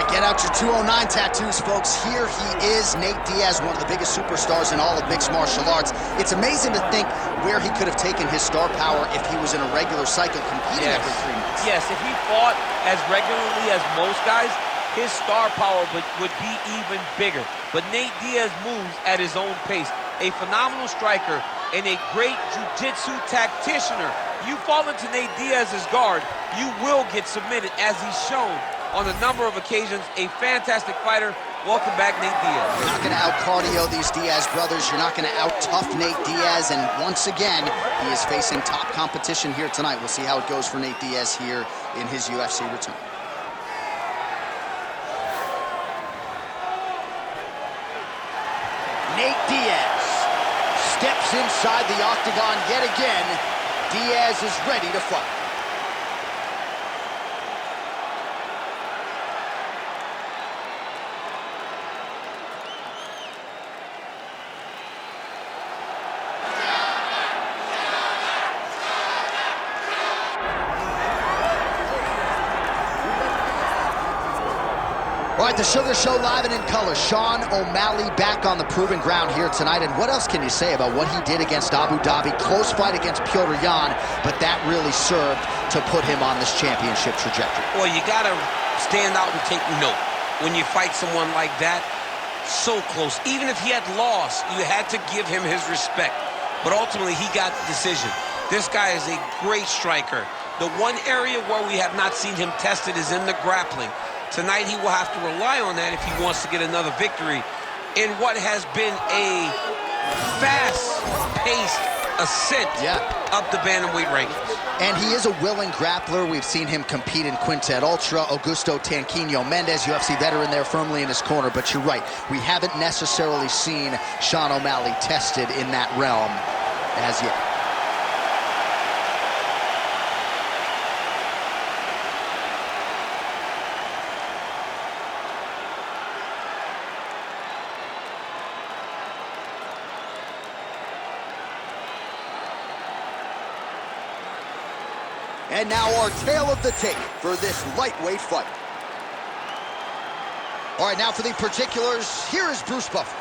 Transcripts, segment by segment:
right, get out your 209 tattoos, folks. Here he is, Nate Diaz, one of the biggest superstars in all of mixed martial arts. It's amazing to think where he could have taken his star power if he was in a regular cycle competing every 3 months. Yes, if he fought as regularly as most guys, his star power would be even bigger. But Nate Diaz moves at his own pace. A phenomenal striker and a great jiu-jitsu tacticianer. You fall into Nate Diaz's guard, you will get submitted, as he's shown on a number of occasions. A fantastic fighter. Welcome back, Nate Diaz. You're not going to out-cardio these Diaz brothers. You're not going to out-tough Nate Diaz. And once again, he is facing top competition here tonight. We'll see how it goes for Nate Diaz here in his UFC return. Nate Diaz steps inside the octagon yet again. Diaz is ready to fight. All right, the Sugar Show live and in color. Sean O'Malley back on the proven ground here tonight. And what else can you say about what he did against Abu Dhabi? Close fight against Petr Yan, but that really served to put him on this championship trajectory. Well, you got to stand out and take note. When you fight someone like that, so close. Even if he had lost, you had to give him his respect. But ultimately, he got the decision. This guy is a great striker. The one area where we have not seen him tested is in the grappling. Tonight, he will have to rely on that if he wants to get another victory in what has been a fast-paced ascent up the bantamweight rankings. And he is a willing grappler. We've seen him compete in Quintet Ultra. Augusto Tanquinho Mendez, UFC veteran there, firmly in his corner. But you're right, we haven't necessarily seen Sean O'Malley tested in that realm as yet. And now our tale of the tape for this lightweight fight. All right, now for the particulars, here is Bruce Buffer.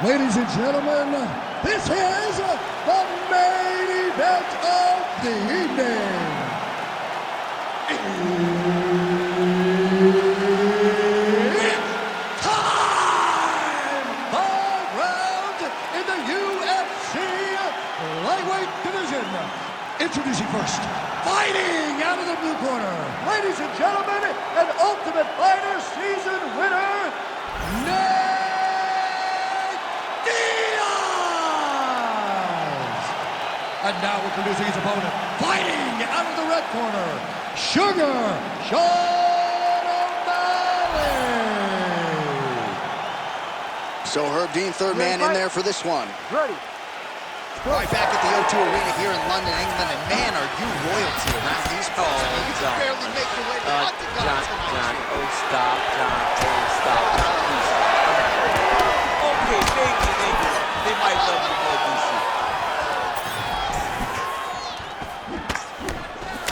Ladies and gentlemen, this is the main event of the evening. It's time! 5 rounds in the UFC lightweight division. Introducing first, fighting out of the blue corner, ladies and gentlemen, an Ultimate Fighter season winner, Nate Diaz. And now introducing his opponent, fighting out of the red corner, Sugar Sean O'Malley. So Herb Dean, third man in there for this one. Ready. All right, back at the O2 Arena here in London, England, and man, are you royalty around these parts. I mean, you can barely make your way to the octagon. John, oh, stop, John, oh, stop, please stop. Okay, maybe, they might love you more, DC.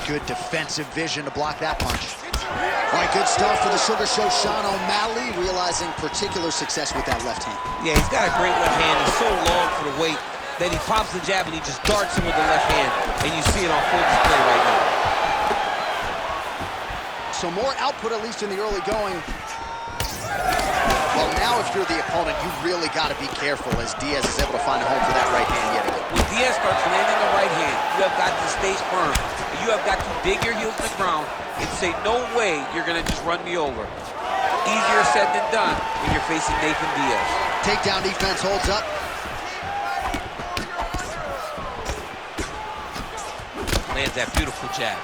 Good defensive vision to block that punch. All right, good start for the Sugar Show. Sean O'Malley realizing particular success with that left hand. Yeah, he's got a great left hand. He's so long for the weight that he pops the jab and he just darts him with the left hand, and you see it on full display right now. So more output, at least in the early going. Well, now if you're the opponent, you really got to be careful as Diaz is able to find a home for that right hand yet again. When Diaz starts landing the right hand, you have got to stay firm. You have got to dig your heels to the ground and say, no way you're going to just run me over. Easier said than done when you're facing Nathan Diaz. Takedown defense holds up. Lands that beautiful jab.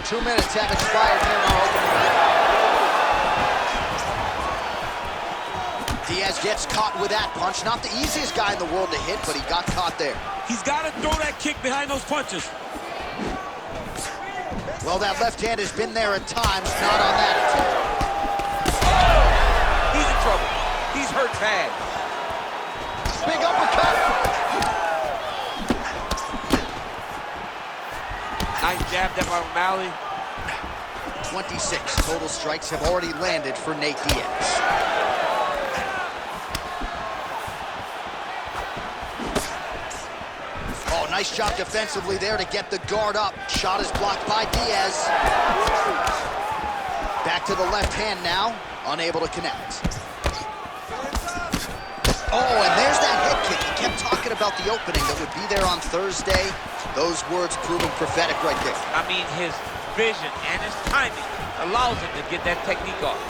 Two minutes have expired here in our opening round. Diaz gets caught with that punch. Not the easiest guy in the world to hit, but he got caught there. He's got to throw that kick behind those punches. Well, that left hand has been there at times, not on that attempt. He's in trouble. He's hurt bad. Big uppercut. Nice jab there by O'Malley. 26 total strikes have already landed for Nate Diaz. Oh, nice job defensively there to get the guard up. Shot is blocked by Diaz. Back to the left hand now, unable to connect. Oh, and there's that head kick. He kept talking about the opening that would be there on Thursday. Those words proving prophetic right there. I mean, his vision and his timing allows him to get that technique off.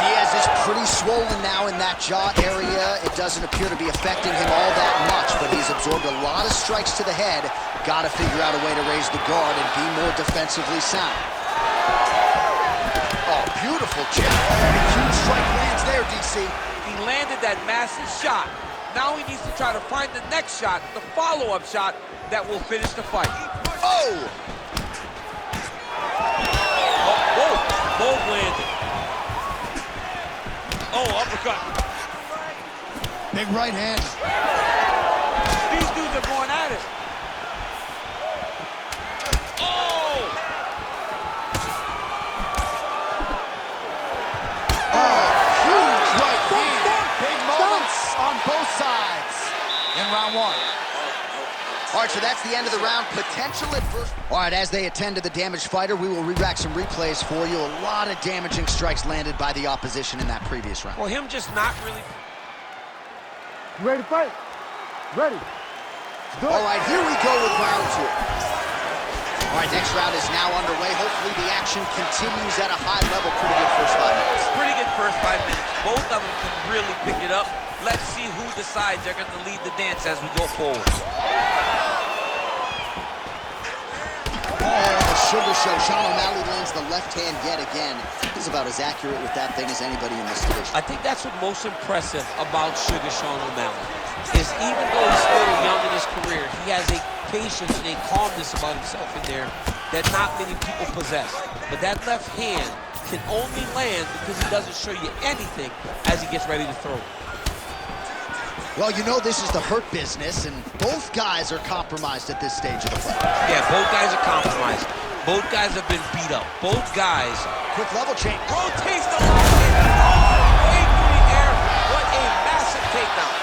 Diaz is pretty swollen now in that jaw area. It doesn't appear to be affecting him all that much, but he's absorbed a lot of strikes to the head. Got to figure out a way to raise the guard and be more defensively sound. Oh, beautiful jab. A huge strike lands there, DC. He landed that massive shot. Now he needs to try to find the next shot, the follow-up shot that will finish the fight. Oh! Whoa, both landed. Oh, uppercut. Big right hand. These dudes are going at it. Oh! Huge right hand. Big moments on both sides in round one. All right, so that's the end of the round. Potential adverse. All right, as they attend to the damaged fighter, we will re-rack some replays for you. A lot of damaging strikes landed by the opposition in that previous round. Well, him just not really... You ready to fight? Ready. All right, here we go with round two. All right, next round is now underway. Hopefully the action continues at a high level. Pretty good first 5 minutes. Pretty good first 5 minutes. Both of them can really pick it up. Let's see who decides they're going to lead the dance as we go forward. Oh, the sugar show. Sean O'Malley lands the left hand yet again. He's about as accurate with that thing as anybody in this division. I think that's what's most impressive about Sugar Sean O'Malley, is even though he's still young in his career, he has a patience and a calmness about himself in there that not many people possess. But that left hand can only land because he doesn't show you anything as he gets ready to throw. Well, you know this is the hurt business, and both guys are compromised at this stage of the fight. Yeah, both guys are compromised. Both guys have been beat up. Both guys. Quick level change. Rotates the left hand. Oh, way through the air. What a massive takedown.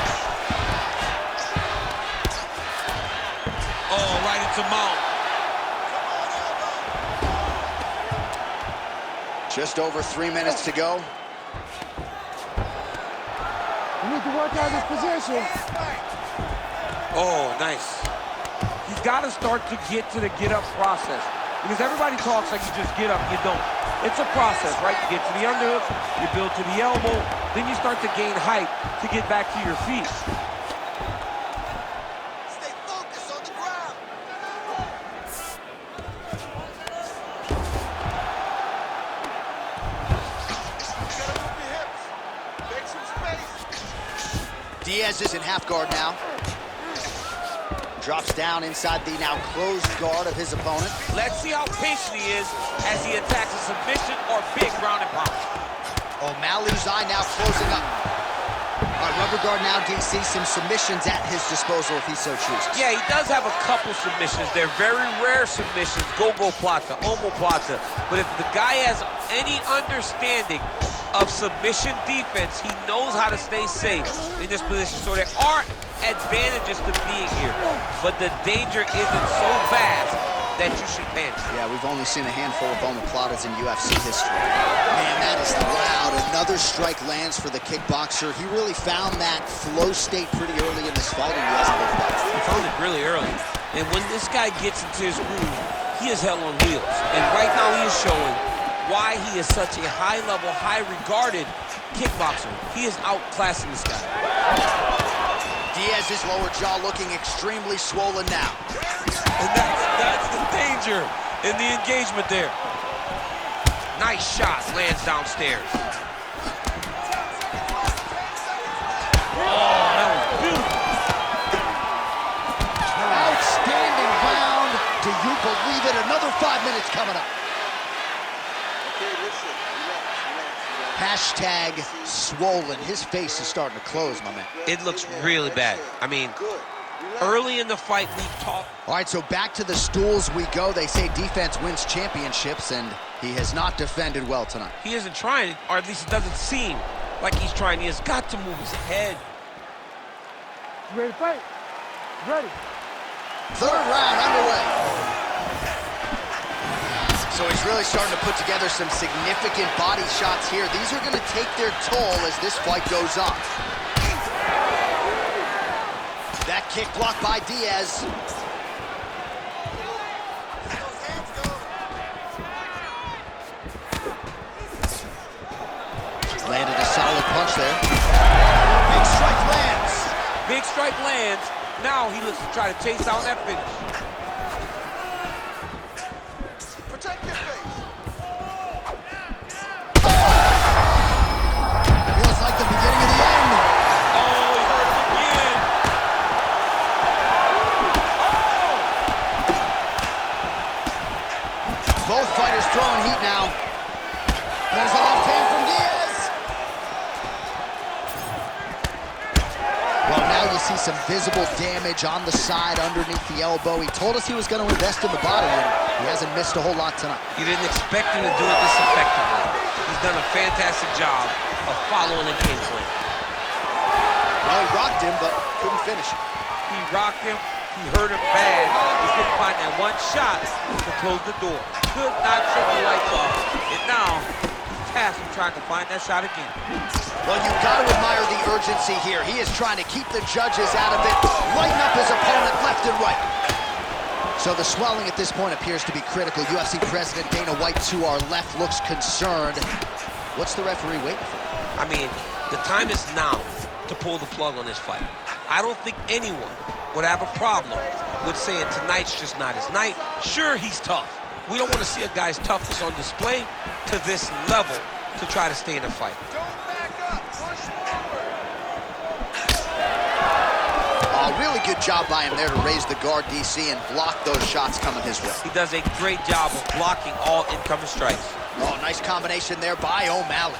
Oh, right into mount. Just over 3 minutes to go. You need to work out his position. Oh, nice. He's got to start to get to the get-up process. Because everybody talks like you just get up, you don't. It's a process, right? You get to the underhook, you build to the elbow, then you start to gain height to get back to your feet. Stay focused on the ground. Diaz is in half guard now. Drops down inside the now closed guard of his opponent. Let's see how patient he is as he attacks a submission or big ground and pound. O'Malley's eye now closing up. All right, rubber guard now, DC. Some submissions at his disposal if he so chooses. Yeah, he does have a couple submissions. They're very rare submissions, go-go plata, omoplata. But if the guy has any understanding of submission defense, he knows how to stay safe in this position. So there are advantages to being here, but the danger isn't so vast that you should panic. Yeah, we've only seen a handful of omoplatas in UFC history. Man, that is loud. Another strike lands for the kickboxer. He really found that flow state pretty early in this fight, and he hasn't looked back. He found it really early. And when this guy gets into his groove, he is hell on wheels. And right now he is showing why he is such a high-level, high-regarded kickboxer. He is outclassing this guy. Diaz's lower jaw looking extremely swollen now. And that's the danger in the engagement there. Nice shot, lands downstairs. Oh, that was beautiful. Outstanding round. Do you believe it? Another 5 minutes coming up. Hashtag swollen. His face is starting to close, my man. It looks really bad. I mean, Early in the fight, we've talked. All right, so back to the stools we go. They say defense wins championships, and he has not defended well tonight. He isn't trying, or at least it doesn't seem like he's trying. He has got to move his head. You ready to fight? Ready. Third round underway. So he's really starting to put together some significant body shots here. These are going to take their toll as this fight goes on. That kick blocked by Diaz. Landed a solid punch there. Big strike lands. Big strike lands. Now he looks to try to chase out that finish. Protect your face. Feels like the beginning of the end. Oh, he hurt him again. Both fighters throwing heat now. There's a left hand from Diaz. Well, now you see some visible damage on the side underneath the elbow. He told us he was going to invest in the body, and he hasn't missed a whole lot tonight. You didn't expect him to do it this effectively. He's done a fantastic job of following the game plan. Well, he rocked him, but couldn't finish it. He rocked him. He hurt him bad. He couldn't find that one shot to close the door. Could not shut the lights off. And now, he's tasked with trying to find that shot again. Well, you've got to admire the urgency here. He is trying to keep the judges out of it, lighten up his opponent left and right. So the swelling at this point appears to be critical. UFC President Dana White to our left looks concerned. What's the referee waiting for? I mean, the time is now to pull the plug on this fight. I don't think anyone would have a problem with saying tonight's just not his night. Sure, he's tough. We don't want to see a guy's toughness on display to this level to try to stay in the fight. Really good job by him there to raise the guard, DC, and block those shots coming his way. He does a great job of blocking all incoming strikes. Oh, nice combination there by O'Malley.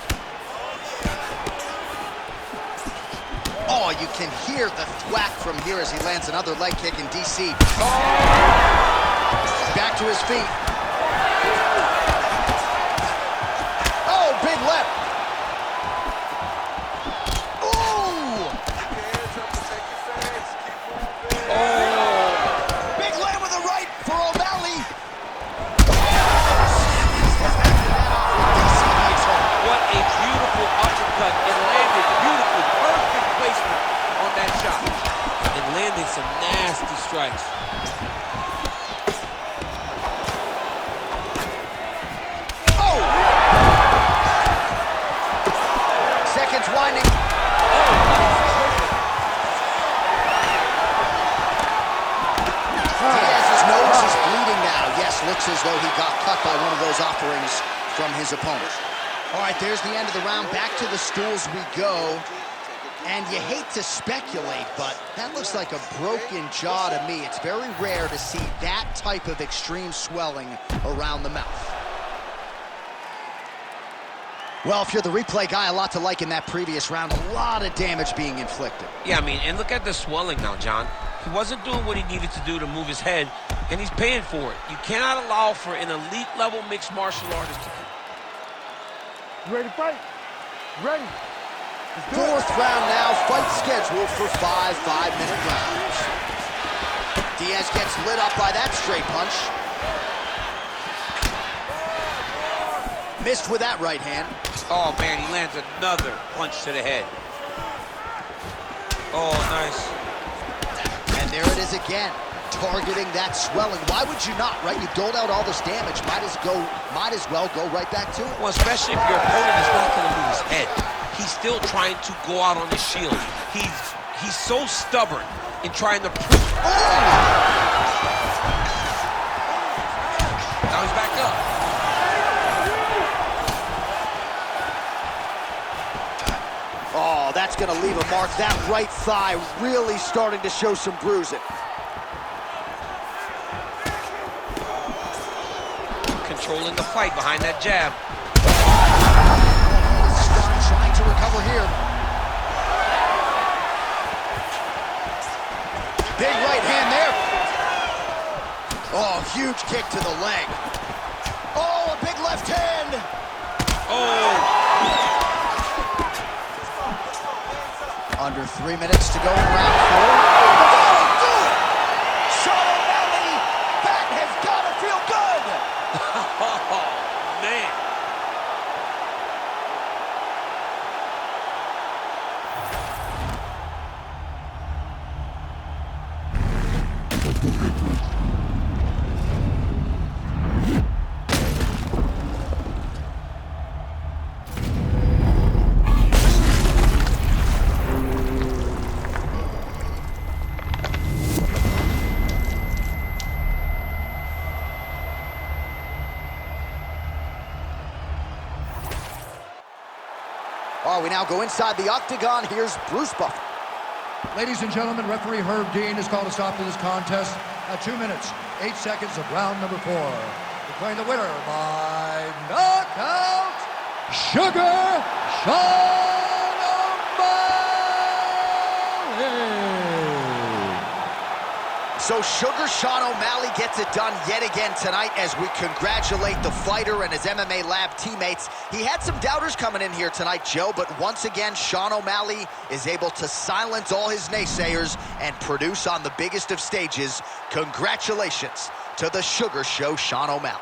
Oh, you can hear the thwack from here as he lands another leg kick in DC. Oh! Back to his feet. Oh, big left. Some nasty strikes. Oh! Seconds winding. Diaz's nose is bleeding now. Yes, looks as though he got cut by one of those offerings from his opponent. All right, there's the end of the round. Back to the stools we go. And you hate to speculate, but that looks like a broken jaw to me. It's very rare to see that type of extreme swelling around the mouth. Well, if you're the replay guy, a lot to like in that previous round. A lot of damage being inflicted. Yeah, I mean, and look at the swelling now, John. He wasn't doing what he needed to do to move his head, and he's paying for it. You cannot allow for an elite-level mixed martial artist to... You ready to fight? Ready. Fourth round now, fight scheduled for 5 5-minute rounds. Diaz gets lit up by that straight punch. Missed with that right hand. Oh, man, he lands another punch to the head. Oh, nice. And there it is again, targeting that swelling. Why would you not, right? You doled out all this damage, might as well go right back to it. Well, especially if your opponent is not going to move his head. He's still trying to go out on his shield. He's so stubborn in trying to prove. Oh! Now he's back up. Oh, that's going to leave a mark. That right thigh really starting to show some bruising. Controlling the fight behind that jab. Trying to recover here. Big right hand there. Oh, huge kick to the leg. Oh, a big left hand. Oh. Under 3 minutes to go in round 4. That'll do it! Sean O'Malley, that has got to feel good! Oh, man. Oh, we now go inside the octagon. Here's Bruce Buffer. Ladies and gentlemen, referee Herb Dean has called a stop to this contest at 2 minutes, 8 seconds of round number 4. Declaring the winner by knockout, Sugar Sean O'Malley. So Sugar Sean O'Malley gets it done yet again tonight as we congratulate the fighter and his MMA Lab teammates. He had some doubters coming in here tonight, Joe, but once again, Sean O'Malley is able to silence all his naysayers and produce on the biggest of stages. Congratulations to the Sugar Show, Sean O'Malley.